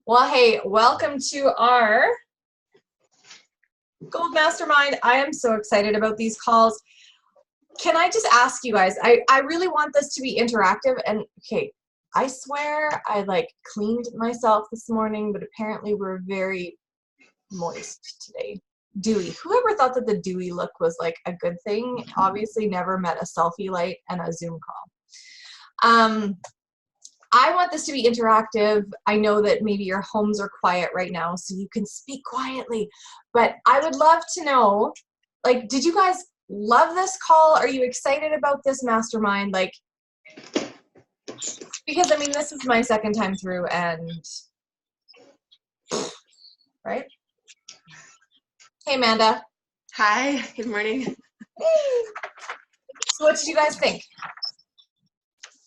Well, hey, welcome to our Gold Mastermind. I am so excited about these calls. Can I just ask you guys, I really want this to be interactive, and okay, I swear I cleaned myself this morning, but apparently we're very moist today. Dewy. Whoever thought that the dewy look was like a good thing obviously never met a selfie light and a Zoom call. I want this to be interactive. I know that maybe your homes are quiet right now, so you can speak quietly, but I would love to know, did you guys love this call? Are you excited about this mastermind? Because I mean, this is my second time through, and right? Hey, Amanda. Hi, good morning. Hey. So what did you guys think?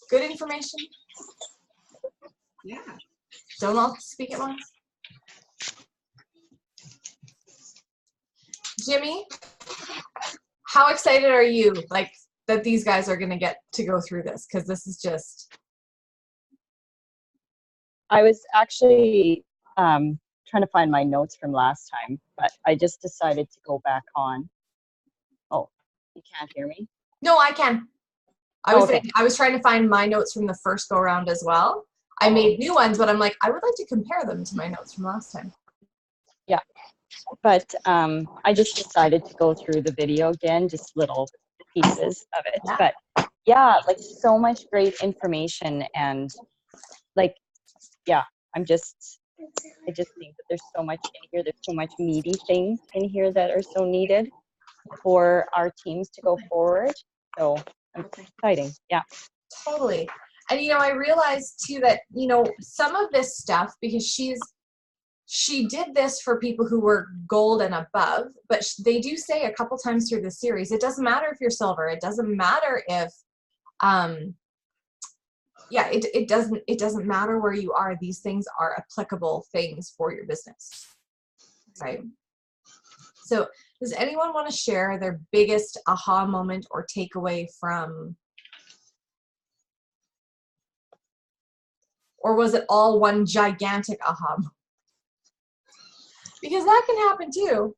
Good information? Yeah. Don't all speak at once. Jimmy, how excited are you that these guys are going to get to go through this? Because this is just... I was actually trying to find my notes from last time, but I just decided to go back on. Oh, you can't hear me? No, I can. I was trying to find my notes from the first go around as well. I made new ones, but I'm like, I would like to compare them to my notes from last time. Yeah, but I just decided to go through the video again, just little pieces of it. Yeah. But yeah, so much great information, and yeah, I just think that there's so much in here. There's so much meaty things in here that are so needed for our teams to go forward. So it's exciting. Yeah. Totally. And, I realized too that, some of this stuff, because she did this for people who were gold and above, but they do say a couple times through the series, it doesn't matter if you're silver. It doesn't matter if, it doesn't matter where you are. These things are applicable things for your business, right? So does anyone want to share their biggest aha moment or takeaway from, or was it all one gigantic aha moment? Because that can happen too.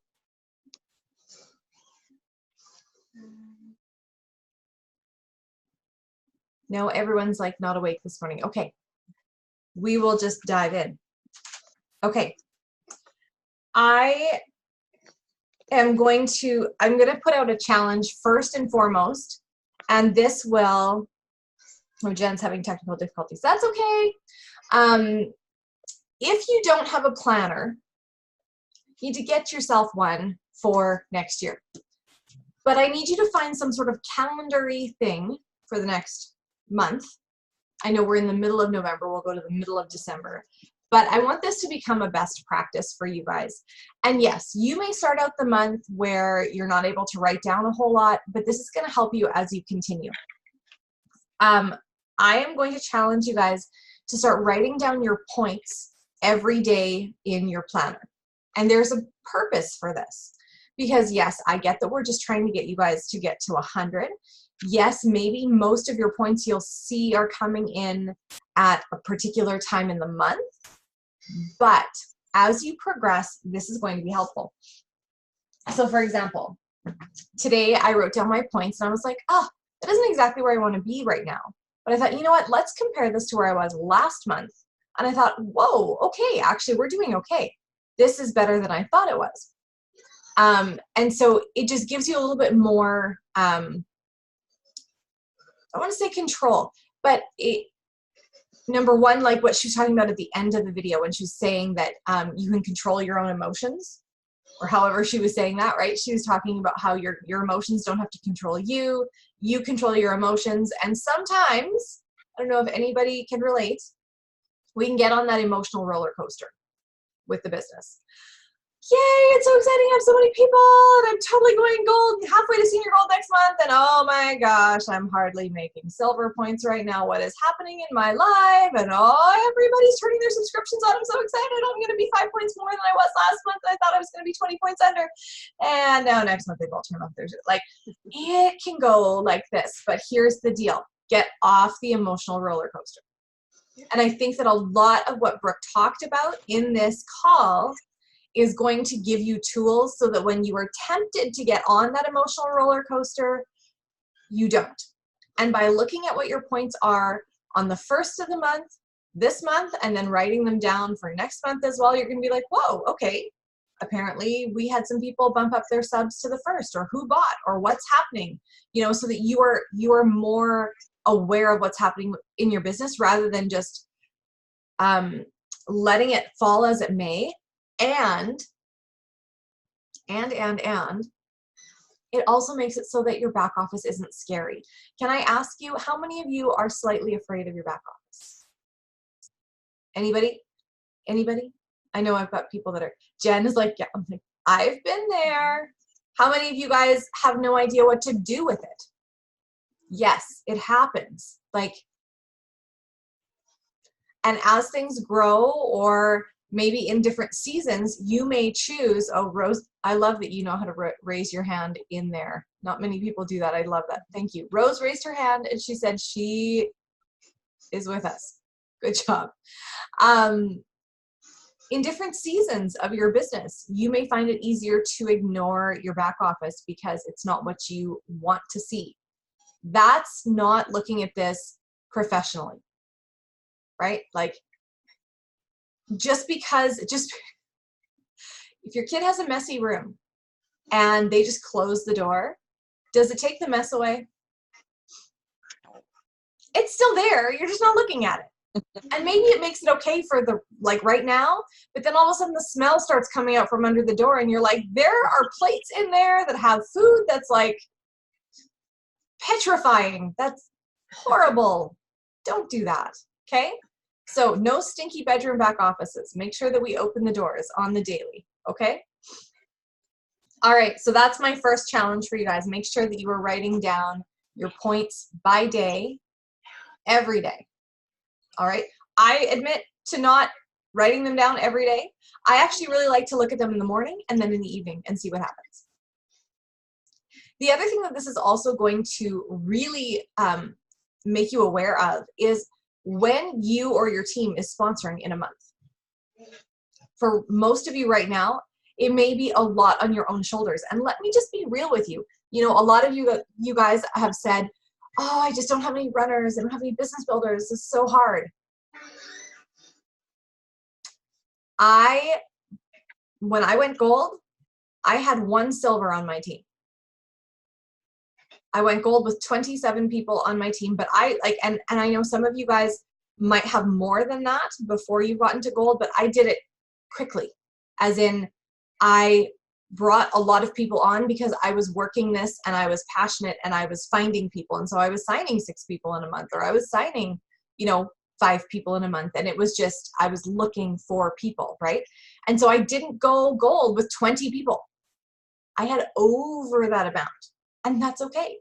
No, everyone's not awake this morning. Okay, we will just dive in. Okay, I'm going to put out a challenge first and foremost, and this will, Jen's having technical difficulties. That's okay. If you don't have a planner, you need to get yourself one for next year. But I need you to find some sort of calendar-y thing for the next month. I know we're in the middle of November. We'll go to the middle of December. But I want this to become a best practice for you guys. And yes, you may start out the month where you're not able to write down a whole lot, but this is going to help you as you continue. I am going to challenge you guys to start writing down your points every day in your planner. And there's a purpose for this. Because yes, I get that we're just trying to get you guys to get to 100. Yes, maybe most of your points you'll see are coming in at a particular time in the month. But as you progress, this is going to be helpful. So for example, today I wrote down my points and I was like, oh, that isn't exactly where I want to be right now. But I thought, you know what, let's compare this to where I was last month. And I thought, whoa, okay, actually we're doing okay. This is better than I thought it was. And so it just gives you a little bit more, I want to say control, but number one, like what she was talking about at the end of the video when she was saying that you can control your own emotions, or however she was saying that, right? She was talking about how your emotions don't have to control you. You control your emotions. And sometimes, I don't know if anybody can relate, we can get on that emotional roller coaster with the business. Yay, it's so exciting. I have so many people and I'm totally going gold, halfway to senior gold next month. And oh my gosh, I'm hardly making silver points right now. What is happening in my life? And oh, everybody's turning their subscriptions on. I'm so excited. I'm going to be 5 points more than I was last month. I thought I was going to be 20 points under. And now next month they've all turned off their, it can go like this. But here's the deal. Get off the emotional roller coaster. And I think that a lot of what Brooke talked about in this call is going to give you tools so that when you are tempted to get on that emotional roller coaster, you don't. And by looking at what your points are on the first of the month, this month, and then writing them down for next month as well, you're going to be like, whoa, okay, apparently we had some people bump up their subs to the first, or who bought, or what's happening, you know, so that you are more aware of what's happening in your business rather than just letting it fall as it may. And it also makes it so that your back office isn't scary. Can I ask you, how many of you are slightly afraid of your back office? Anybody? Anybody? I know I've got people that are, Jen is like, yeah, I'm like, I've been there. How many of you guys have no idea what to do with it? Yes, it happens. Like, and as things grow, or maybe in different seasons, you may choose, oh, Rose, I love that you know how to raise your hand in there. Not many people do that. I love that. Thank you. Rose raised her hand and she said she is with us. Good job. In different seasons of your business, you may find it easier to ignore your back office because it's not what you want to see. That's not looking at this professionally, right? Like, just if your kid has a messy room and they just close the door, does it take the mess away? It's still there, you're just not looking at it. And maybe it makes it okay for the, like, right now, but then all of a sudden the smell starts coming out from under the door and you're like, there are plates in there that have food that's like petrifying. That's horrible. Don't do that, okay? So no stinky bedroom back offices. Make sure that we open the doors on the daily, okay? All right, so that's my first challenge for you guys. Make sure that you are writing down your points by day, every day. All right, I admit to not writing them down every day. I actually really like to look at them in the morning and then in the evening and see what happens. The other thing that this is also going to really make you aware of is when you or your team is sponsoring in a month. For most of you right now, it may be a lot on your own shoulders. And let me just be real with you. You know, a lot of you guys have said, oh, I just don't have any runners. I don't have any business builders. This is so hard. When I went gold, I had 1 silver on my team. I went gold with 27 people on my team, but and I know some of you guys might have more than that before you got into gold, but I did it quickly. As in, I brought a lot of people on because I was working this and I was passionate and I was finding people. And so I was signing 6 people in a month, or I was signing, 5 people in a month. And it was just, I was looking for people, right? And so I didn't go gold with 20 people. I had over that amount. And that's okay.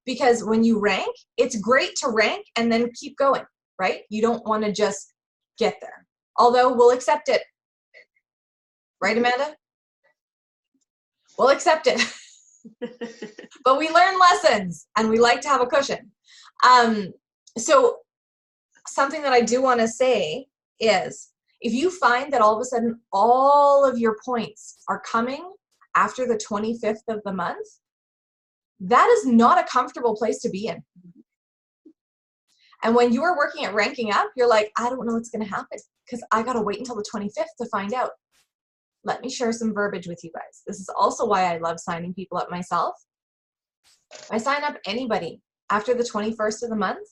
Because when you rank, it's great to rank and then keep going, right? You don't want to just get there. Although we'll accept it. Right, Amanda? We'll accept it. But we learn lessons and we like to have a cushion. So something that I do want to say is, if you find that all of a sudden all of your points are coming after the 25th of the month, that is not a comfortable place to be in. And when you are working at ranking up, you're like, I don't know what's going to happen because I got to wait until the 25th to find out. Let me share some verbiage with you guys. This is also why I love signing people up myself. I sign up anybody after the 21st of the month.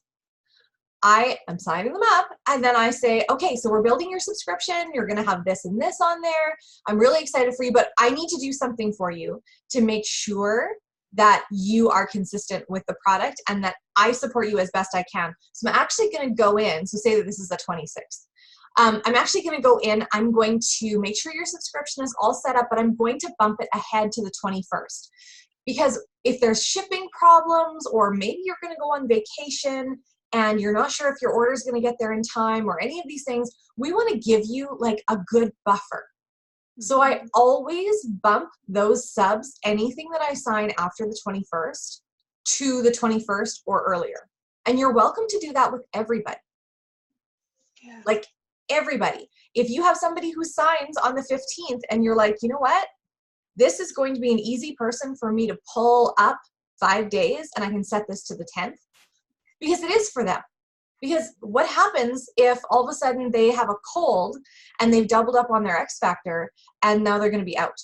I am signing them up, and then I say, okay, so we're building your subscription. You're going to have this and this on there. I'm really excited for you, but I need to do something for you to make sure that you are consistent with the product and that I support you as best I can. So I'm actually going to go in. So say that this is the 26th. I'm actually going to go in. I'm going to make sure your subscription is all set up, but I'm going to bump it ahead to the 21st. Because if there's shipping problems, or maybe you're going to go on vacation and you're not sure if your order is going to get there in time, or any of these things, we want to give you like a good buffer. So I always bump those subs, anything that I sign after the 21st, to the 21st or earlier. And you're welcome to do that with everybody. Yeah. Like everybody. If you have somebody who signs on the 15th and you're like, you know what? This is going to be an easy person for me to pull up 5 days and I can set this to the 10th, because it is for them. Because what happens if all of a sudden they have a cold and they've doubled up on their X factor and now they're going to be out?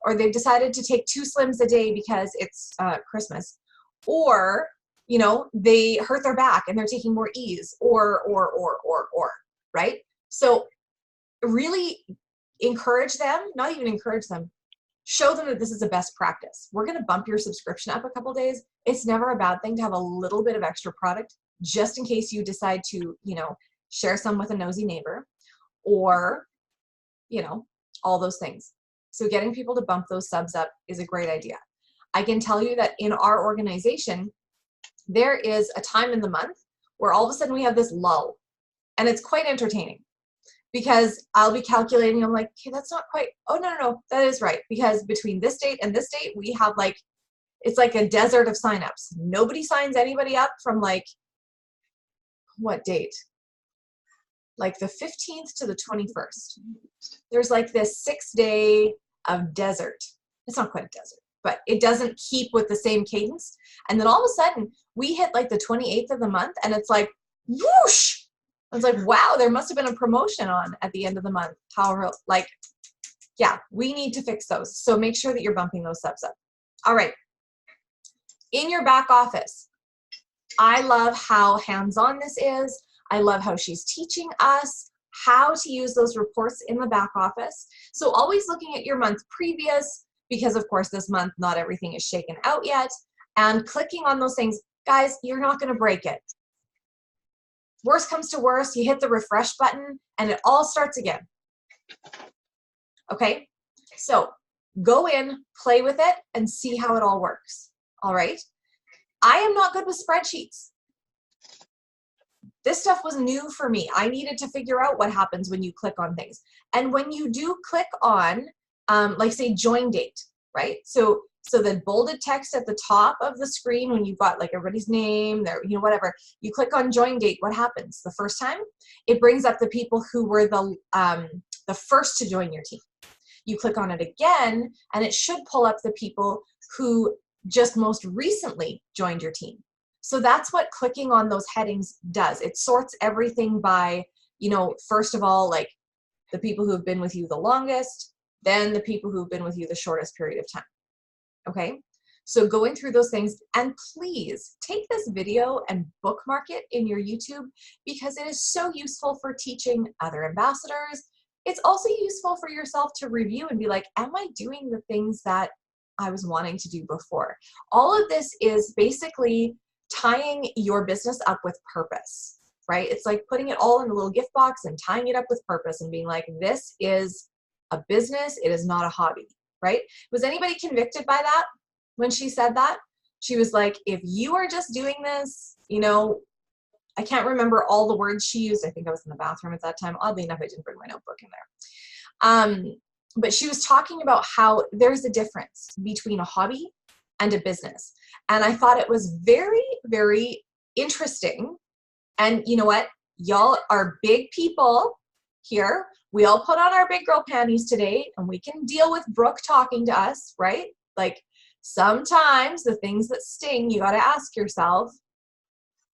Or they've decided to take 2 slims a day because it's Christmas. Or, you know, they hurt their back and they're taking more E's, or, right? So really encourage them, not even encourage them, show them that this is a best practice. We're going to bump your subscription up a couple days. It's never a bad thing to have a little bit of extra product, just in case you decide to, you know, share some with a nosy neighbor, or, you know, all those things. So getting people to bump those subs up is a great idea. I can tell you that in our organization, there is a time in the month where all of a sudden we have this lull, and it's quite entertaining, because I'll be calculating. I'm like, okay, that's not quite, oh, no, that is right. Because between this date and this date, we have like, it's like a desert of signups. Nobody signs anybody up from like, what date? Like the 15th to the 21st. There's like this 6-day of desert. It's not quite a desert, but it doesn't keep with the same cadence. And then all of a sudden we hit like the 28th of the month, and it's like, whoosh. I was like, wow, there must have been a promotion on at the end of the month. However, like, yeah, we need to fix those. So make sure that you're bumping those subs up. All right. In your back office, I love how hands-on this is. I love how she's teaching us how to use those reports in the back office. So always looking at your month previous, because of course this month, not everything is shaken out yet, and clicking on those things. Guys, you're not going to break it. Worst comes to worst, you hit the refresh button and it all starts again. Okay, so go in, play with it, and see how it all works. All right. I am not good with spreadsheets. This stuff was new for me. I needed to figure out what happens when you click on things. And when you do click on, like say join date, right? So the bolded text at the top of the screen, when you've got like everybody's name, their, you know, whatever, you click on join date, what happens? The first time, it brings up the people who were the first to join your team. You click on it again, and it should pull up the people who just most recently joined your team. So that's what clicking on those headings does. It sorts everything by, you know, first of all, like the people who have been with you the longest, then the people who've been with you the shortest period of time. Okay, so going through those things, and please take this video and bookmark it in your YouTube, because it is so useful for teaching other ambassadors. It's also useful for yourself to review and be like, am I doing the things that I was wanting to do before? All of this is basically tying your business up with purpose, right? It's like putting it all in a little gift box and tying it up with purpose and being like, this is a business, it is not a hobby. Right? Was anybody convicted by that when she said that? She was like, if you are just doing this, you know, I can't remember all the words she used. I think I was in the bathroom at that time. Oddly enough, I didn't bring my notebook in there. But she was talking about how there's a difference between a hobby and a business. And I thought it was very, very interesting. And you know what? Y'all are big people here. We all put on our big girl panties today, and we can deal with Brooke talking to us, right? Like sometimes the things that sting, you got to ask yourself,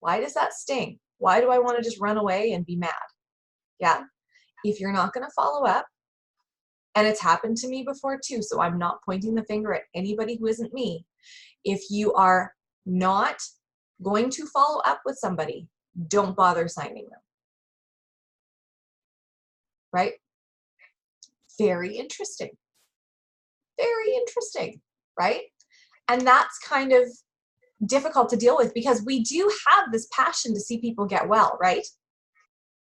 why does that sting? Why do I want to just run away and be mad? Yeah. If you're not going to follow up, and it's happened to me before too, so I'm not pointing the finger at anybody who isn't me. If you are not going to follow up with somebody, don't bother signing them. Right? Very interesting. Very interesting, right? And that's kind of difficult to deal with, because we do have this passion to see people get well, right?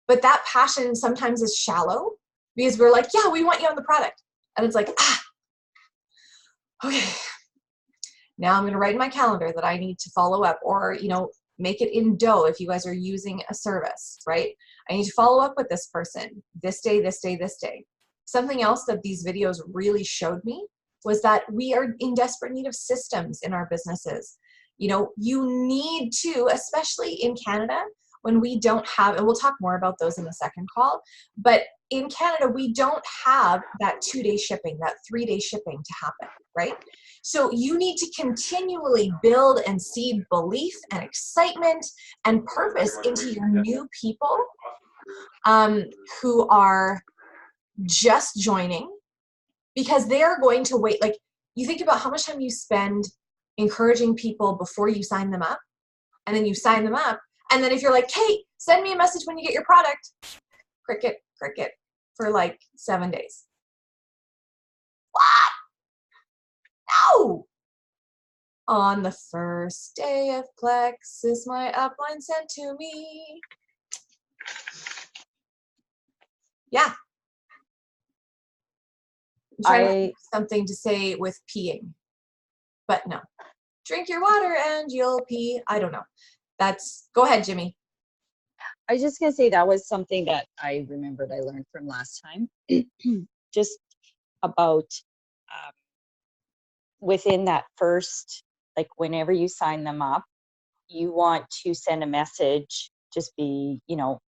But that passion sometimes is shallow, because we're like, yeah, we want you on the product. And it's like, okay, now I'm going to write in my calendar that I need to follow up, or, you know, make it in dough if you guys are using a service, right? I need to follow up with this person this day, this day, this day. Something else that these videos really showed me was that we are in desperate need of systems in our businesses. You know, you need to, especially in Canada, when we don't have, and we'll talk more about those in the second call, but in Canada, we don't have that 2-day shipping, that 3-day shipping to happen, right? So you need to continually build and seed belief and excitement and purpose into your new people who are just joining, because they are going to wait. Like, you think about how much time you spend encouraging people before you sign them up, and then you sign them up, and then if you're like, Kate, send me a message when you get your product, cricket, cricket, for like 7 days. What? No! On the first day of Plexus, my upline sent to me. Yeah. I'm trying to think of something to say with peeing, but no. Drink your water and you'll pee. I don't know. Go ahead, Jimmy. I was just going to say that was something that I remembered I learned from last time. Just about within that first, like whenever you sign them up, you want to send a message, just be,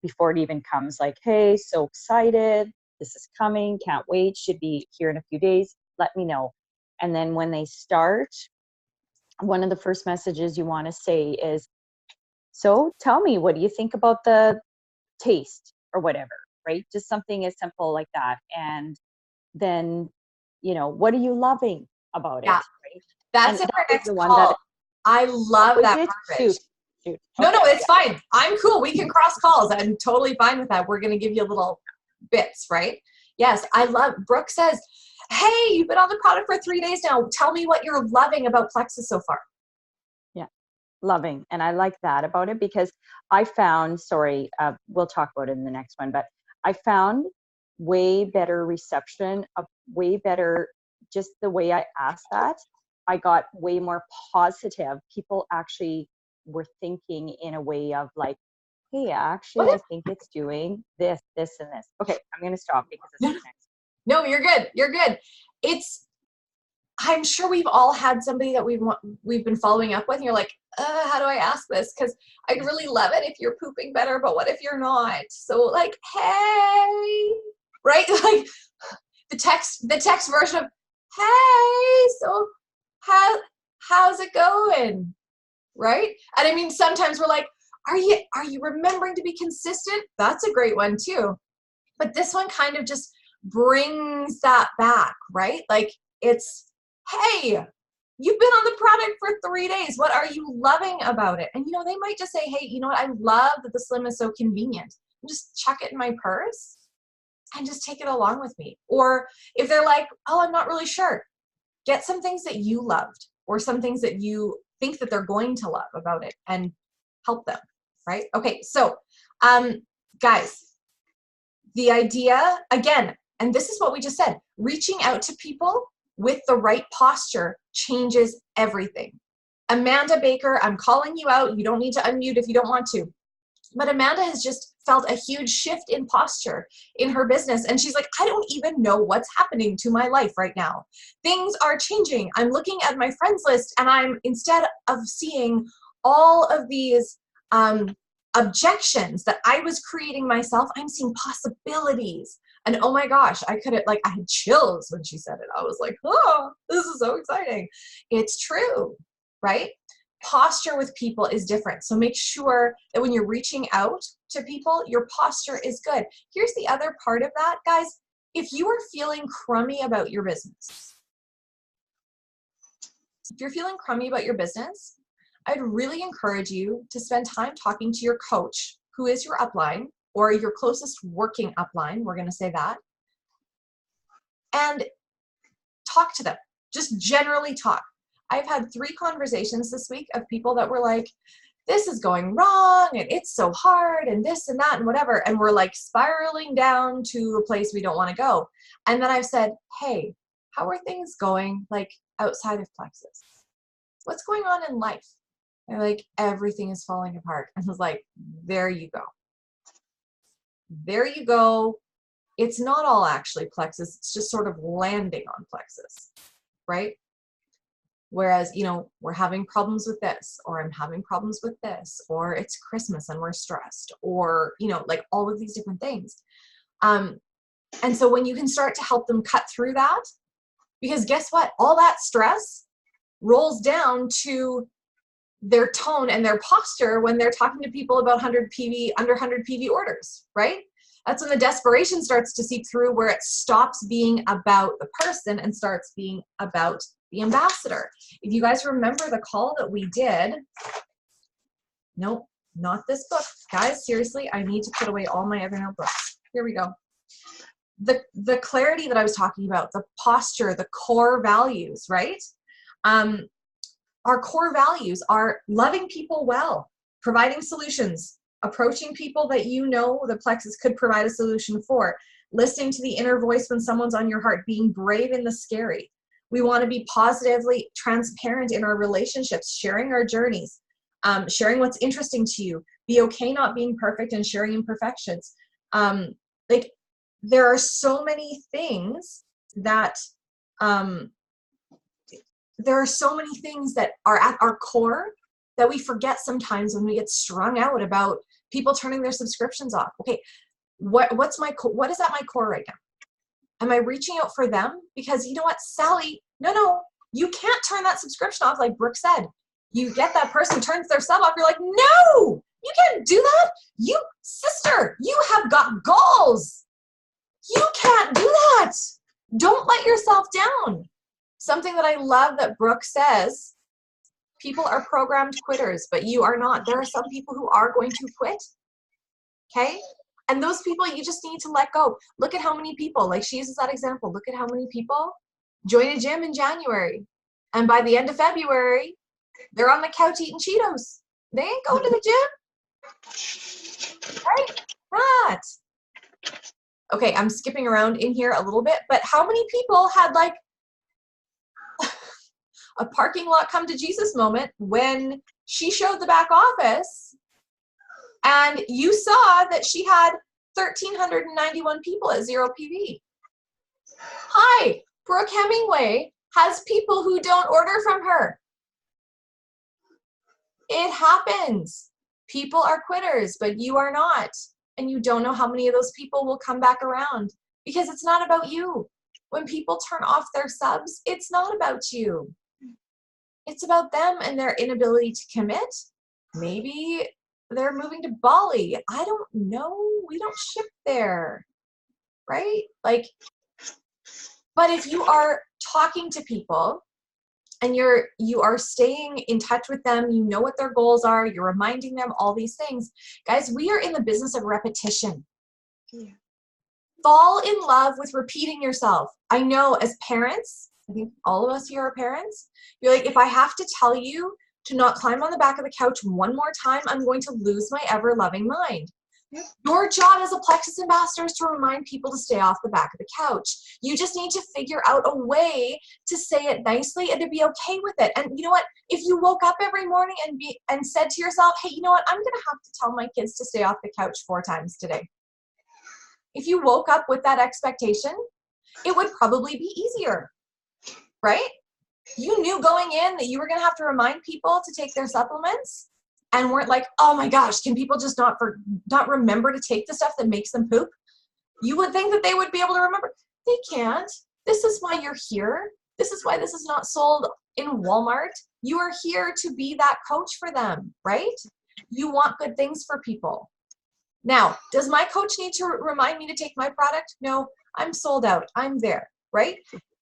before it even comes, like, hey, so excited, this is coming, can't wait, should be here in a few days, let me know. And then when they start, one of the first messages you want to say is, so tell me, what do you think about the taste or whatever, right? Just something as simple like that. And then, what are you loving about it? Yeah. Right? That's and in our next the one call. that I love that verbiage. Shoot. No, Okay. no, it's fine. I'm cool. We can cross calls. I'm totally fine with that. We're going to give you little bits, right? Yes, I love, Brooke says, hey, you've been on the product for 3 days now. Tell me what you're loving about Plexus so far. Yeah, loving. And I like that about it, because I found, we'll talk about it in the next one, but I found way better reception, way better, just the way I asked that. I got way more positive. People actually were thinking in a way of like, hey, actually, I think it's doing this, this, and this. Okay, I'm going to stop because this is next. No, you're good. You're good. I'm sure we've all had somebody that we've been following up with, and you're like, how do I ask this? Because I'd really love it if you're pooping better, but what if you're not? So like, hey, right? Like the text version of, hey, so how's it going? Right? And I mean, sometimes we're like, are you remembering to be consistent? That's a great one too. But this one kind of just brings that back, right? Like, it's, hey, you've been on the product for 3 days. What are you loving about it? And they might just say, hey, you know what? I love that the Slim is so convenient. Just chuck it in my purse and just take it along with me. Or if they're like, oh, I'm not really sure, get some things that you loved or some things that you think that they're going to love about it and help them, right? Okay, so guys, the idea, again, and this is what we just said, reaching out to people with the right posture changes everything. Amanda Baker, I'm calling you out. You don't need to unmute if you don't want to. But Amanda has just felt a huge shift in posture in her business. And she's like, I don't even know what's happening to my life right now. Things are changing. I'm looking at my friends list, and instead of seeing all of these objections that I was creating myself, I'm seeing possibilities. And oh my gosh, I had chills when she said it. I was like, oh, this is so exciting. It's true, right? Posture with people is different. So make sure that when you're reaching out to people, your posture is good. Here's the other part of that, guys. If you are feeling crummy about your business, I'd really encourage you to spend time talking to your coach, who is your upline or your closest working upline, we're going to say that, and talk to them. Just generally talk. I've had 3 conversations this week of people that were like, this is going wrong and it's so hard and this and that and whatever. And we're like spiraling down to a place we don't want to go. And then I've said, hey, how are things going like outside of Plexus? What's going on in life? They're like, everything is falling apart. And I was like, there you go. There you go. It's not all actually Plexus. It's just sort of landing on Plexus, right? Whereas, you know, we're having problems with this, or I'm having problems with this, or it's Christmas and we're stressed, or, you know, like all of these different things. And so when you can start to help them cut through that, because guess what? All that stress rolls down to their tone and their posture when they're talking to people about 100 PV, under 100 PV orders, right? That's when the desperation starts to seep through, where it stops being about the person and starts being about the ambassador. If you guys remember the call that we did, nope, not this book. Guys, seriously, I need to put away all my other notebooks. Here we go. The clarity that I was talking about, the posture, the core values, right? Our core values are loving people well, providing solutions, approaching people that you know the plexus could provide a solution for, listening to the inner voice when someone's on your heart, being brave in the scary. We want to be positively transparent in our relationships, sharing our journeys, sharing what's interesting to you, be okay not being perfect and sharing imperfections. Like, there are so many things that are at our core that we forget sometimes when we get strung out about people turning their subscriptions off. Okay, what is at my core right now? Am I reaching out for them? Because you know what, Sally, no, you can't turn that subscription off. Like Brooke said, you get that person turns their sub off, you're like, no, you can't do that. You, sister, you have got goals. You can't do that. Don't let yourself down. Something that I love that Brooke says, people are programmed quitters, but you are not. There are some people who are going to quit, okay? And those people, you just need to let go. Look at how many people, like she uses that example, look at how many people join a gym in January, and by the end of February, they're on the couch eating Cheetos. They ain't going to the gym, right? Not. Okay, I'm skipping around in here a little bit, but how many people had like a parking lot come to Jesus moment when she showed the back office and you saw that she had 1,391 people at 0 PV? Hi, Brooke Hemmingway has people who don't order from her. It happens. People are quitters, but you are not. And you don't know how many of those people will come back around, because it's not about you. When people turn off their subs, it's not about you. It's about them and their inability to commit. Maybe they're moving to Bali. I don't know. We don't ship there, right? Like, but if you are talking to people and you are staying in touch with them, you know what their goals are, you're reminding them all these things. Guys, we are in the business of repetition. Yeah. Fall in love with repeating yourself. I know as parents, I think all of us here are parents, you're like, if I have to tell you to not climb on the back of the couch one more time, I'm going to lose my ever-loving mind. Yep. Your job as a Plexus ambassador is to remind people to stay off the back of the couch. You just need to figure out a way to say it nicely and to be okay with it. And you know what? If you woke up every morning and said to yourself, hey, you know what? I'm going to have to tell my kids to stay off the couch 4 times today. If you woke up with that expectation, it would probably be easier, right? You knew going in that you were going to have to remind people to take their supplements and weren't like, oh my gosh, can people just not remember to take the stuff that makes them poop? You would think that they would be able to remember. They can't. This is why you're here. This is why this is not sold in Walmart. You are here to be that coach for them, right? You want good things for people. Now, does my coach need to remind me to take my product? No, I'm sold out. I'm there, right?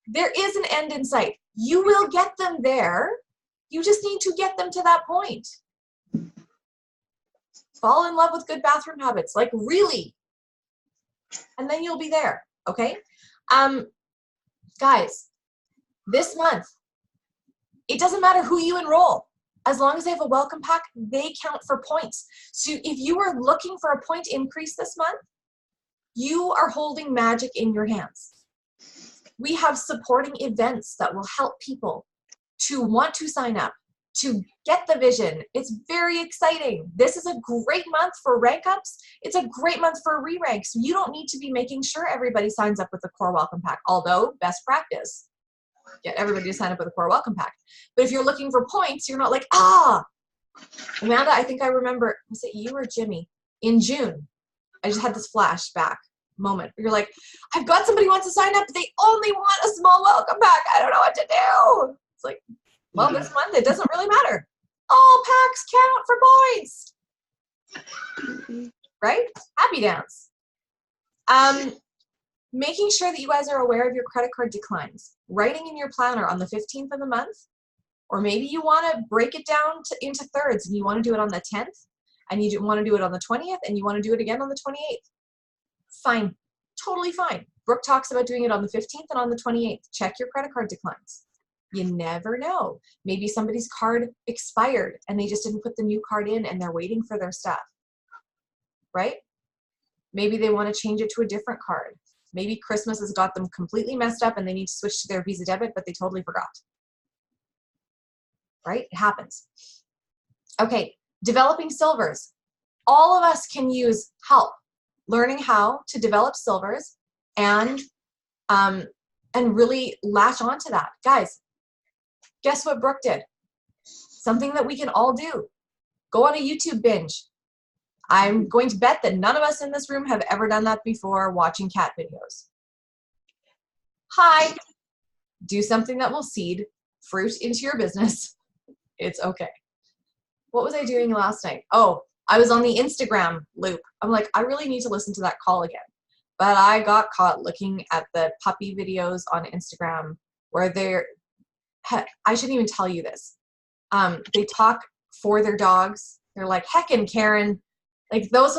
There is an end in sight. You will get them there. You just need to get them to that point. Fall in love with good bathroom habits, like really. And then you'll be there, okay? Guys, this month, it doesn't matter who you enroll. As long as they have a welcome pack, they count for points. So if you are looking for a point increase this month, you are holding magic in your hands. We have supporting events that will help people to want to sign up, to get the vision. It's very exciting. This is a great month for rank ups. It's a great month for re-ranks. You don't need to be making sure everybody signs up with the core welcome pack, although best practice. get everybody to sign up with a core welcome pack. But if you're looking for points, you're not like, Amanda, I think I remember, was it you or Jimmy? In June, I just had this flashback moment. You're like, I've got somebody who wants to sign up, but they only want a small welcome pack. I don't know what to do. It's like, well, this month, it doesn't really matter. All packs count for points. Right? Happy dance. Making sure that you guys are aware of your credit card declines. Writing in your planner on the 15th of the month, or maybe you want to break it down into thirds and you want to do it on the 10th, and you want to do it on the 20th, and you want to do it again on the 28th. Fine. Totally fine. Brooke talks about doing it on the 15th and on the 28th. Check your credit card declines. You never know. Maybe somebody's card expired and they just didn't put the new card in and they're waiting for their stuff. Right? Maybe they want to change it to a different card. Maybe Christmas has got them completely messed up and they need to switch to their Visa debit, but they totally forgot. Right? It happens. Okay, developing silvers. All of us can use help learning how to develop silvers and really latch onto that. Guys, guess what Brooke did? Something that we can all do. Go on a YouTube binge. I'm going to bet that none of us in this room have ever done that before, watching cat videos. Hi. Do something that will seed fruit into your business. It's okay. What was I doing last night? Oh, I was on the Instagram loop. I'm like, I really need to listen to that call again. But I got caught looking at the puppy videos on Instagram where I shouldn't even tell you this. They talk for their dogs. They're like, heckin' Karen. Like those,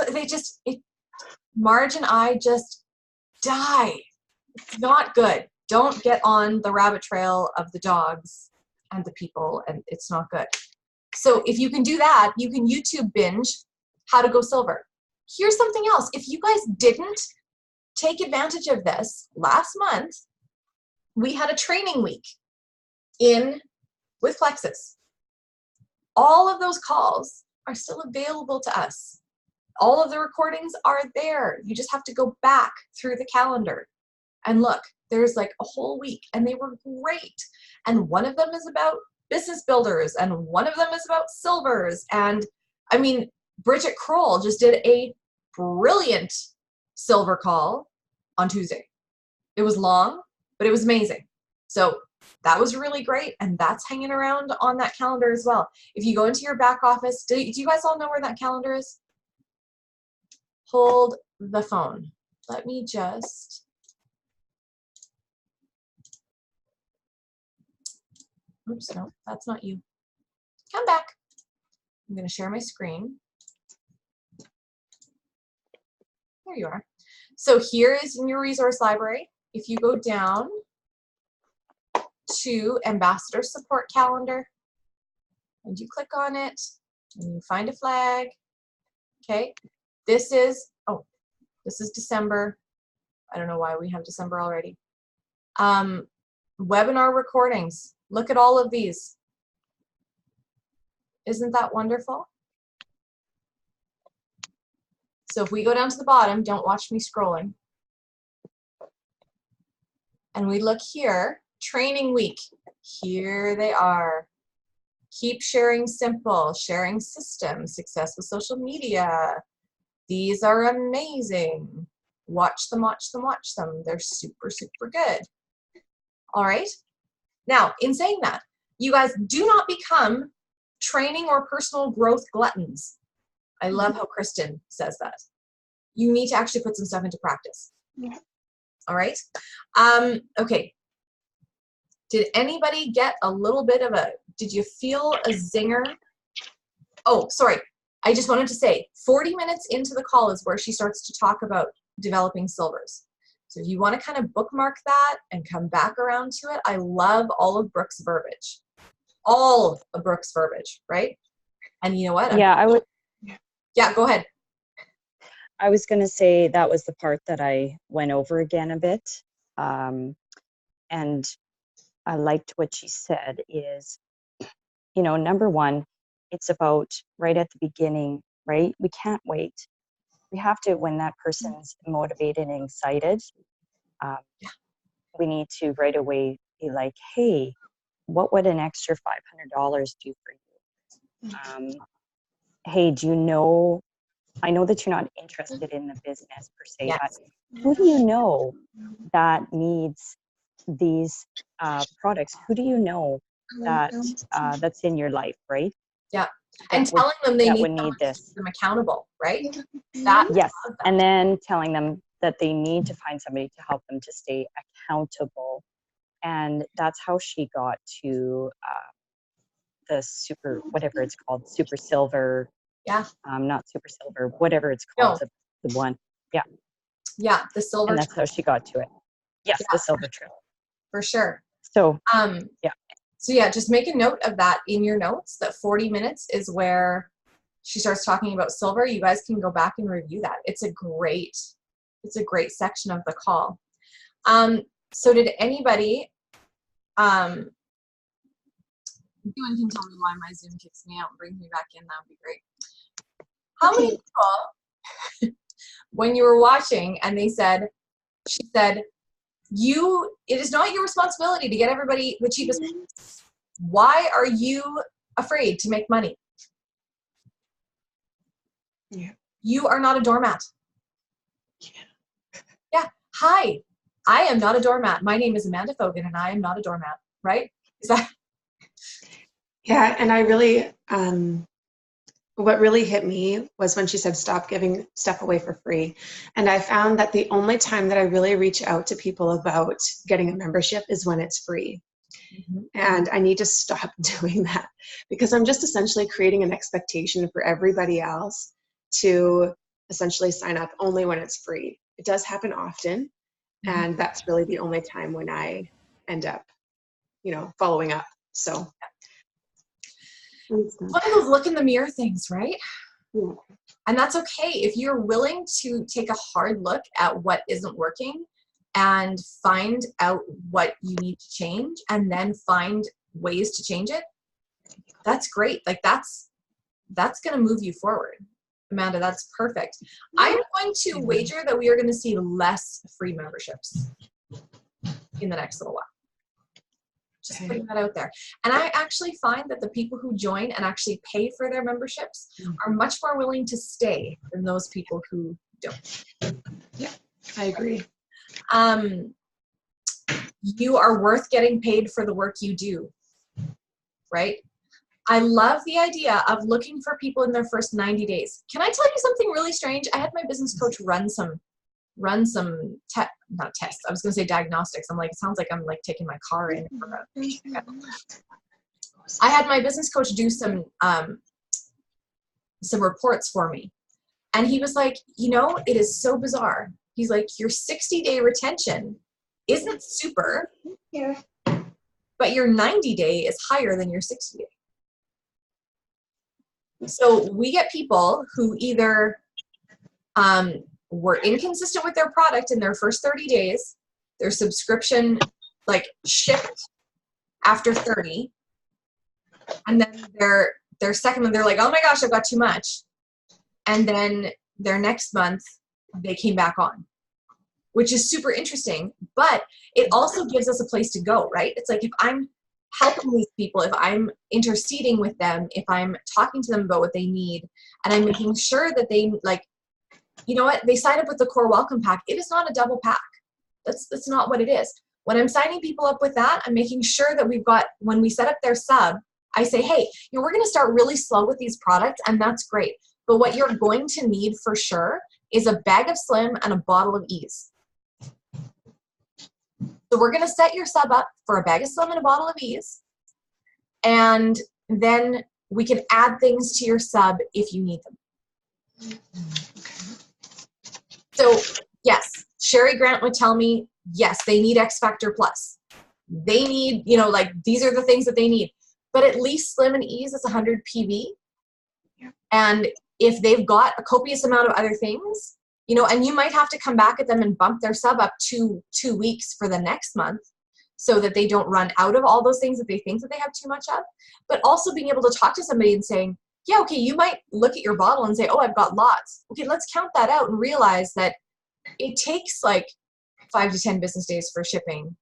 Marge and I just die. It's not good. Don't get on the rabbit trail of the dogs and the people, and it's not good. So if you can do that, you can YouTube binge how to go silver. Here's something else. If you guys didn't take advantage of this last month, we had a training week with Plexus. All of those calls are still available to us. All of the recordings are there. You just have to go back through the calendar and look. There's like a whole week, and they were great. And one of them is about business builders, and one of them is about silvers. And I mean, Bridget Kroll just did a brilliant silver call on Tuesday. It was long, but it was amazing. So that was really great, and that's hanging around on that calendar as well. If you go into your back office, do you guys all know where that calendar is? Hold the phone. Let me just... Oops, no, that's not you. Come back. I'm going to share my screen. There you are. So here is in your resource library. If you go down to Ambassador Support Calendar, and you click on it, and you find a flag. Okay, this is December. I don't know why we have December already. Webinar recordings. Look at all of these. Isn't that wonderful? So if we go down to the bottom, don't watch me scrolling. And we look here, training week. Here they are. Keep sharing simple, sharing systems, success with social media. These are amazing. Watch them, watch them, watch them. They're super, super good. All right. Now, in saying that, you guys do not become training or personal growth gluttons. I love how Kristen says that. You need to actually put some stuff into practice. Yeah. All right. Okay. Did anybody get a little bit of did you feel a zinger? Oh, sorry. I just wanted to say 40 minutes into the call is where she starts to talk about developing silvers. So if you want to kind of bookmark that and come back around to it, I love all of Brooke's verbiage. All of Brooke's verbiage, right? And you know what? Yeah, I would. Yeah, go ahead. I was going to say that was the part that I went over again a bit. And I liked what she said is, number one, it's about right at the beginning, right? We can't wait. We have to, when that person's motivated and excited, we need to right away, be like, hey, what would an extra $500 do for you? Hey, do you know, I know that you're not interested in the business per se, Yes. but who do you know that needs these products? Who do you know that that's in your life, right? Yeah. And That would, telling them they that need would someone need to this. keep them accountable, right? That Yes, and then telling them that they need to find somebody to help them to stay accountable. And that's how she got to the super, whatever it's called, super silver, yeah. not super silver, whatever it's No. called, the one. Yeah. Yeah, the silver And that's how she got to it. Yes, Yeah. the silver trail. for sure. So, yeah. So yeah, just make a note of that in your notes, that 40 minutes is where she starts talking about silver. You guys can go back and review that. It's a great section of the call. So did anybody, anyone can tell me why my Zoom kicks me out and brings me back in, that would be great. How many people, when you were watching and she said, it is not your responsibility to get everybody the cheapest. Why are you afraid to make money? Yeah. You are not a doormat. Yeah. Hi, I am not a doormat. My name is Amanda Fogan and I am not a doormat, right? Is that? Yeah, and I really, what really hit me was when she said, stop giving stuff away for free. And I found that the only time that I really reach out to people about getting a membership is when it's free. Mm-hmm. And I need to stop doing that, because I'm just essentially creating an expectation for everybody else to essentially sign up only when it's free. It does happen often. Mm-hmm. And that's really the only time when I end up, following up. So one of those look in the mirror things, right? Yeah. And that's okay. If you're willing to take a hard look at what isn't working and find out what you need to change and then find ways to change it, that's great. Like that's going to move you forward. Amanda, that's perfect. I'm going to wager that we are going to see less free memberships in the next little while. Just putting that out there. And I actually find that the people who join and actually pay for their memberships are much more willing to stay than those people who don't. Yeah, I agree. You are worth getting paid for the work you do, right? I love the idea of looking for people in their first 90 days. Can I tell you something really strange? I had my business coach run some not tests. I was going to say diagnostics. I'm like, it sounds like I'm like taking my car in for a I had my business coach do some reports for me. And he was like, it is so bizarre. He's like, your 60-day retention isn't super, but your 90-day is higher than your 60-day. So we get people who either were inconsistent with their product in their first 30 days, their subscription shipped after 30, and then their second month they're like, oh my gosh, I've got too much, and then their next month they came back on, which is super interesting. But it also gives us a place to go, right? It's like, if I'm helping these people, if I'm interceding with them, if I'm talking to them about what they need, and I'm making sure that they they sign up with the core welcome pack. It is not a double pack. That's not what it is. When I'm signing people up with that, I'm making sure that we've got, when we set up their sub, I say, hey, we're going to start really slow with these products, and that's great. But what you're going to need for sure is a bag of Slim and a bottle of Ease. So we're going to set your sub up for a bag of Slim and a bottle of Ease, and then we can add things to your sub if you need them. So yes, Sherry Grant would tell me, yes, they need X Factor Plus. They need, these are the things that they need. But at least Slim and Ease is 100 PV. And if they've got a copious amount of other things, and you might have to come back at them and bump their sub up two weeks for the next month so that they don't run out of all those things that they think that they have too much of. But also being able to talk to somebody and saying, yeah, okay, you might look at your bottle and say, oh, I've got lots. Okay, let's count that out and realize that it takes 5 to 10 business days for shipping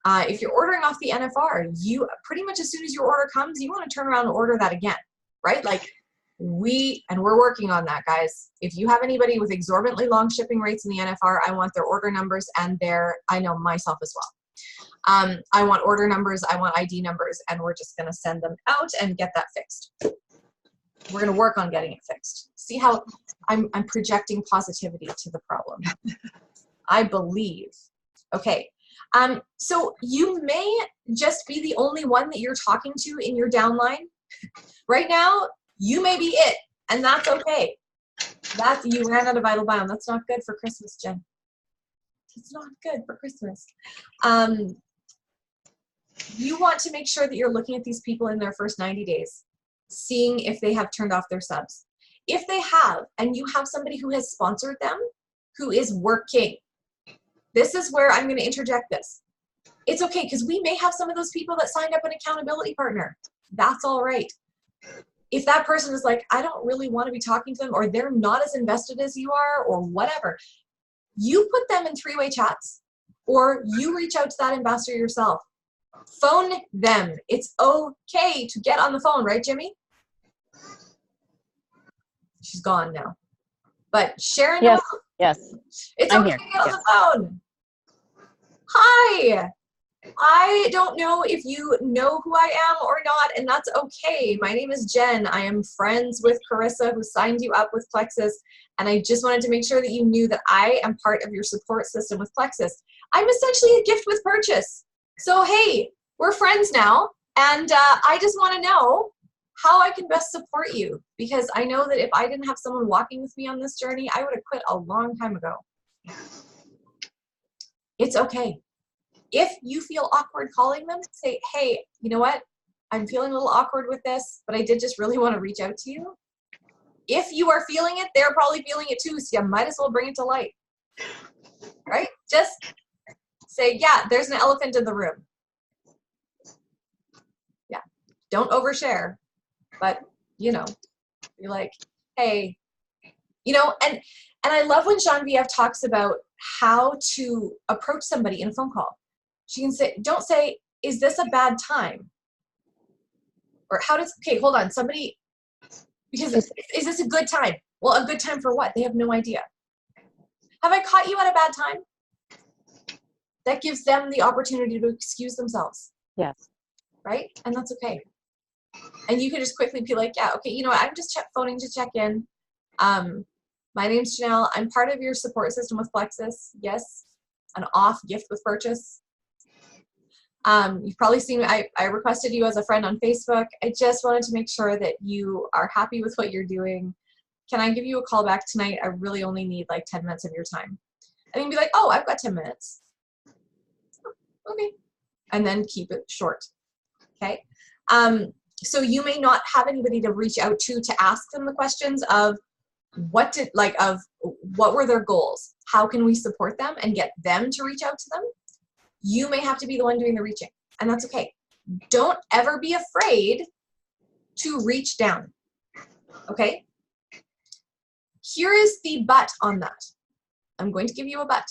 If you're ordering off the NFR, you pretty much as soon as your order comes, you want to turn around and order that again, right? Like we're working on that, guys. If you have anybody with exorbitantly long shipping rates in the NFR, I want their order numbers and I know myself as well. I want order numbers, I want ID numbers, and we're just going to send them out and get that fixed. We're going to work on getting it fixed. See how I'm projecting positivity to the problem. I believe. Okay. So you may just be the only one that you're talking to in your downline. Right now, you may be it, and that's okay. You ran out of Vital Biome. That's not good for Christmas, Jen. It's not good for Christmas. You want to make sure that you're looking at these people in their first 90 days, seeing if they have turned off their subs. If they have, and you have somebody who has sponsored them, who is working, this is where I'm going to interject this. It's okay, because we may have some of those people that signed up an accountability partner. That's all right. If that person is like, I don't really want to be talking to them, or they're not as invested as you are, or whatever, you put them in three-way chats, or you reach out to that ambassador yourself. Phone them. It's okay to get on the phone, right, Jimmy? She's gone now. But Sharon, yes, yes, it's I'm okay here. to get on the phone. Hi. I don't know if you know who I am or not, and that's okay. My name is Jen. I am friends with Carissa, who signed you up with Plexus, and I just wanted to make sure that you knew that I am part of your support system with Plexus. I'm essentially a gift with purchase. So, hey, we're friends now, and I just want to know how I can best support you, because I know that if I didn't have someone walking with me on this journey, I would have quit a long time ago. It's okay. If you feel awkward calling them, say, hey, you know what? I'm feeling a little awkward with this, but I did just really want to reach out to you. If you are feeling it, they're probably feeling it too, so you might as well bring it to light. Right? Just say, yeah, there's an elephant in the room. Yeah. Don't overshare, but, you know, you're like, hey, you know, and I love when Genevieve talks about how to approach somebody in a phone call. She can say, don't say, is this a bad time? Or okay, hold on, somebody, because is this a good time? Well, a good time for what? They have no idea. Have I caught you at a bad time? That gives them the opportunity to excuse themselves. Yes. Right? And that's okay. And you can just quickly be like, yeah, okay, you know what? I'm just phoning to check in. My name's Janelle. I'm part of your support system with Plexus. Yes. An off gift with purchase. You've probably seen, I requested you as a friend on Facebook. I just wanted to make sure that you are happy with what you're doing. Can I give you a call back tonight? I really only need like 10 minutes of your time. And then be like, oh, I've got 10 minutes. Okay. And then keep it short. Okay. So you may not have anybody to reach out to ask them the questions of what were their goals? How can we support them and get them to reach out to them? You may have to be the one doing the reaching, and that's okay. Don't ever be afraid to reach down, okay? Here is the but on that. I'm going to give you a but.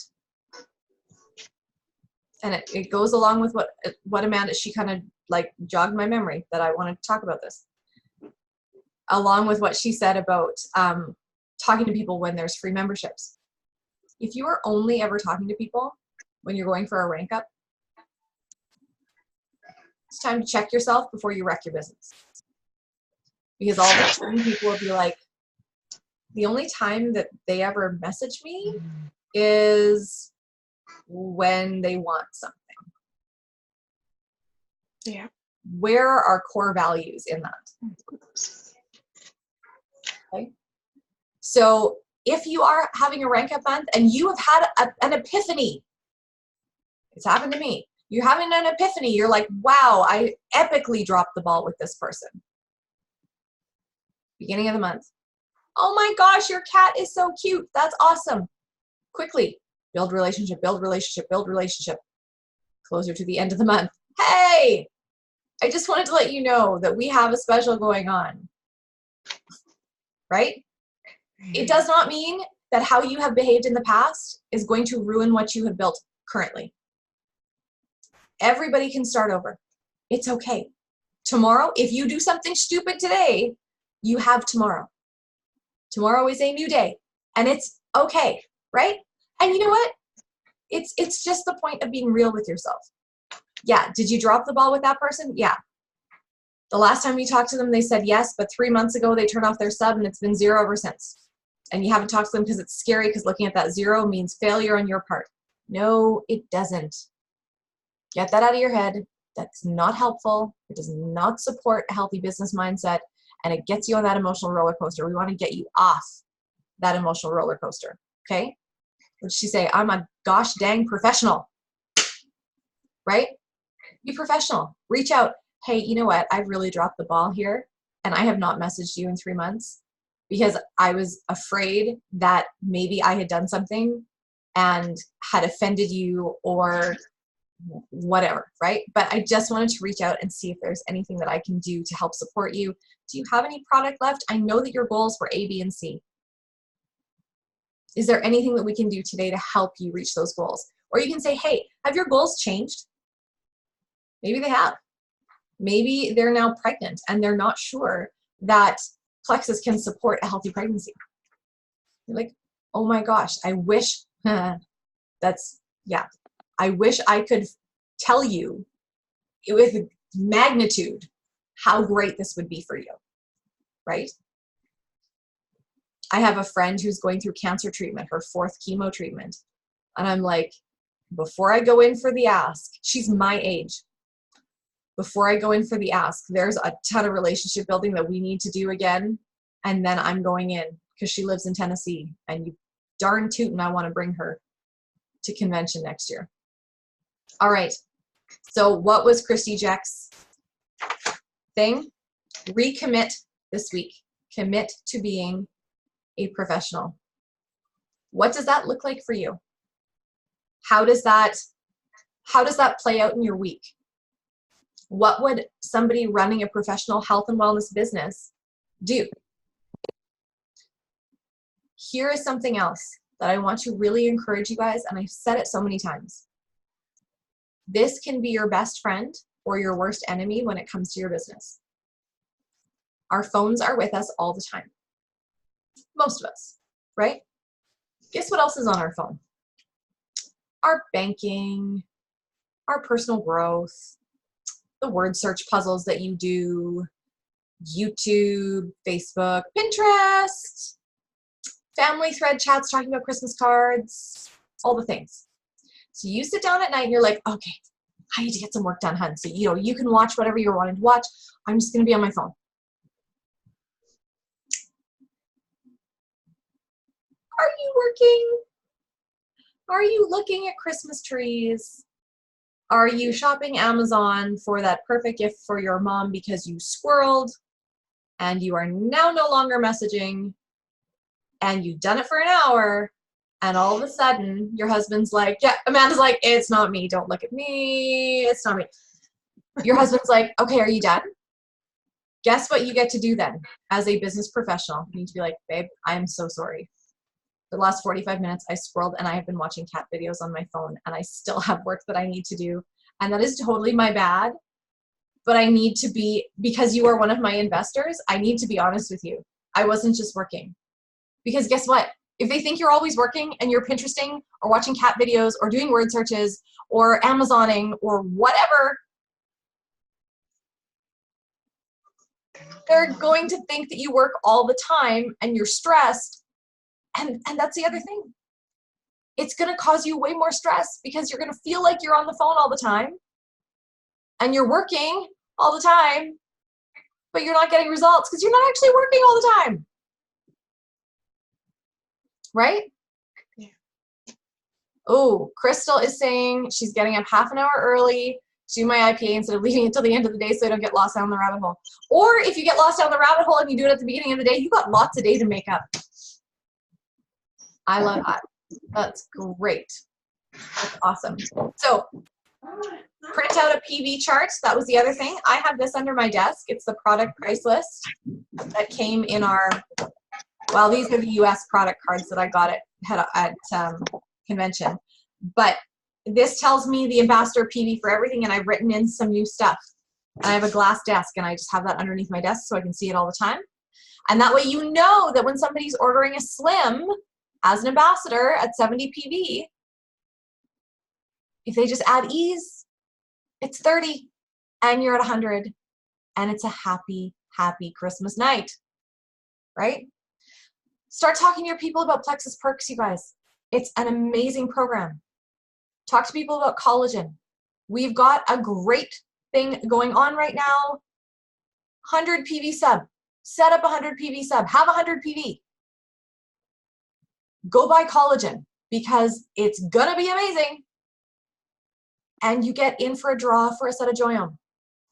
And it goes along with what Amanda, she kind of like jogged my memory that I wanted to talk about this. Along with what she said about talking to people when there's free memberships. If you are only ever talking to people when you're going for a rank up, it's time to check yourself before you wreck your business. Because all of a sudden people will be like, the only time that they ever message me is when they want something. Yeah. Where are our core values in that? Okay. So if you are having a rank up month and you have had an epiphany, it's happened to me. You're having an epiphany. You're like, wow, I epically dropped the ball with this person. Beginning of the month. Oh my gosh, your cat is so cute. That's awesome. Quickly build relationship, build relationship, build relationship. Closer to the end of the month. Hey, I just wanted to let you know that we have a special going on. Right? It does not mean that how you have behaved in the past is going to ruin what you have built currently. Everybody can start over. It's okay. Tomorrow, if you do something stupid today, you have tomorrow. Tomorrow is a new day, and it's okay, right? And you know what? It's just the point of being real with yourself. Yeah, did you drop the ball with that person? Yeah. The last time you talked to them, they said yes, but 3 months ago, they turned off their sub, and it's been 0 ever since. And you haven't talked to them because it's scary, because looking at that 0 means failure on your part. No, it doesn't. Get that out of your head. That's not helpful. It does not support a healthy business mindset, and it gets you on that emotional roller coaster. We want to get you off that emotional roller coaster, okay? What did she say? I'm a gosh dang professional, right? Be professional. Reach out. Hey, you know what? I've really dropped the ball here, and I have not messaged you in 3 months because I was afraid that maybe I had done something and had offended you or whatever, right? But I just wanted to reach out and see if there's anything that I can do to help support you. Do you have any product left? I know that your goals were A, B, and C. Is there anything that we can do today to help you reach those goals? Or you can say, hey, have your goals changed? Maybe they have. Maybe they're now pregnant and they're not sure that Plexus can support a healthy pregnancy. You're like, oh my gosh, I wish, I wish I could tell you with magnitude how great this would be for you, right? I have a friend who's going through cancer treatment, her 4th chemo treatment. And I'm like, before I go in for the ask, she's my age. Before I go in for the ask, there's a ton of relationship building that we need to do again. And then I'm going in because she lives in Tennessee, and you darn tootin' I want to bring her to convention next year. All right. So what was Christy Jack's thing? Recommit this week. Commit to being a professional. What does that look like for you? How does that play out in your week? What would somebody running a professional health and wellness business do? Here is something else that I want to really encourage you guys, and I've said it so many times. This can be your best friend or your worst enemy when it comes to your business. Our phones are with us all the time. Most of us, right? Guess what else is on our phone? Our banking, our personal growth, the word search puzzles that you do, YouTube, Facebook, Pinterest, family thread chats talking about Christmas cards, all the things. So you sit down at night and you're like, okay, I need to get some work done, hun. So, you can watch whatever you're wanting to watch. I'm just going to be on my phone. Are you working? Are you looking at Christmas trees? Are you shopping Amazon for that perfect gift for your mom because you squirreled and you are now no longer messaging and you've done it for an hour, and all of a sudden your husband's like, yeah, Amanda's like, it's not me. Don't look at me. It's not me. Your husband's like, okay, are you done? Guess what you get to do then as a business professional? You need to be like, babe, I am so sorry. The last 45 minutes I squirreled and I have been watching cat videos on my phone, and I still have work that I need to do. And that is totally my bad, but I need to be, because you are one of my investors, I need to be honest with you. I wasn't just working. Because guess what? If they think you're always working and you're Pinteresting or watching cat videos or doing word searches or Amazoning or whatever, they're going to think that you work all the time and you're stressed. And that's the other thing. It's going to cause you way more stress because you're going to feel like you're on the phone all the time and you're working all the time, but you're not getting results because you're not actually working all the time. Right? Yeah. Oh, Crystal is saying she's getting up half an hour early to do my IPA instead of leaving it till the end of the day so I don't get lost down the rabbit hole. Or if you get lost down the rabbit hole and you do it at the beginning of the day, you got lots of day to make up. I love that. That's great. That's awesome. So print out a PV chart. That was the other thing. I have this under my desk. It's the product price list that came in our, well, these are the US product cards that I got at convention. But this tells me the ambassador PV for everything, and I've written in some new stuff. And I have a glass desk, and I just have that underneath my desk so I can see it all the time. And that way you know that when somebody's ordering a slim as an ambassador at 70 PV, if they just add ease, it's 30 and you're at 100, and it's a happy, happy Christmas night, right? Start talking to your people about Plexus Perks, you guys. It's an amazing program. Talk to people about collagen. We've got a great thing going on right now. 100 PV sub. Set up 100 PV sub. Have 100 PV. Go buy collagen because it's gonna be amazing. And you get in for a draw for a set of Joyum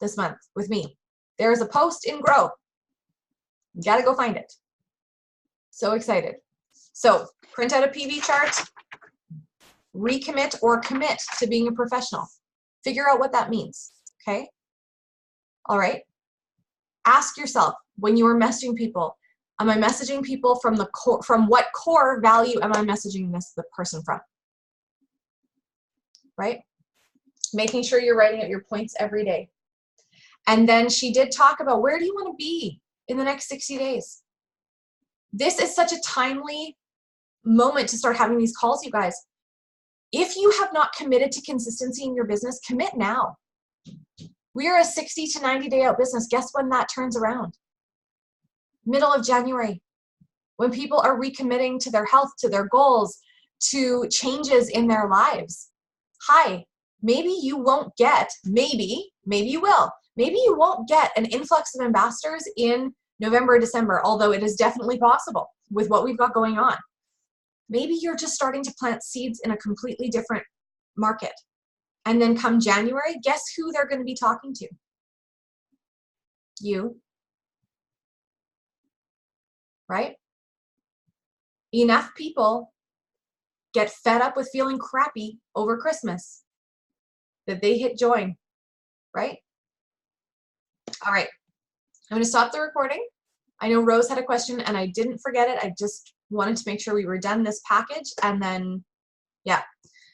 this month with me. There's a post in Grow. You gotta go find it. So excited. So print out a PV chart, recommit or commit to being a professional. Figure out what that means, okay? All right. Ask yourself when you are messaging people, am I messaging people from the core, from what core value am I messaging the person from? Right? Making sure you're writing out your points every day. And then she did talk about where do you want to be in the next 60 days? This is such a timely moment to start having these calls, you guys. If you have not committed to consistency in your business, commit now. We are a 60 to 90 day out business. Guess when that turns around? Middle of January. When people are recommitting to their health, to their goals, to changes in their lives. Hi, maybe you won't get, maybe you will. Maybe you won't get an influx of ambassadors in November, December, although it is definitely possible with what we've got going on. Maybe you're just starting to plant seeds in a completely different market. And then come January, guess who they're going to be talking to? You. Right? Enough people get fed up with feeling crappy over Christmas that they hit join, right? All right. I'm going to stop the recording. I know Rose had a question and I didn't forget it. I just wanted to make sure we were done this package, and then, yeah.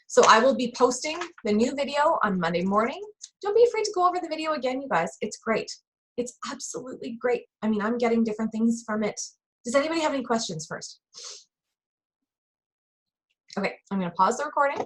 So I will be posting the new video on Monday morning. Don't be afraid to go over the video again, you guys. It's great. It's absolutely great. I mean, I'm getting different things from it. Does anybody have any questions first? Okay, I'm going to pause the recording.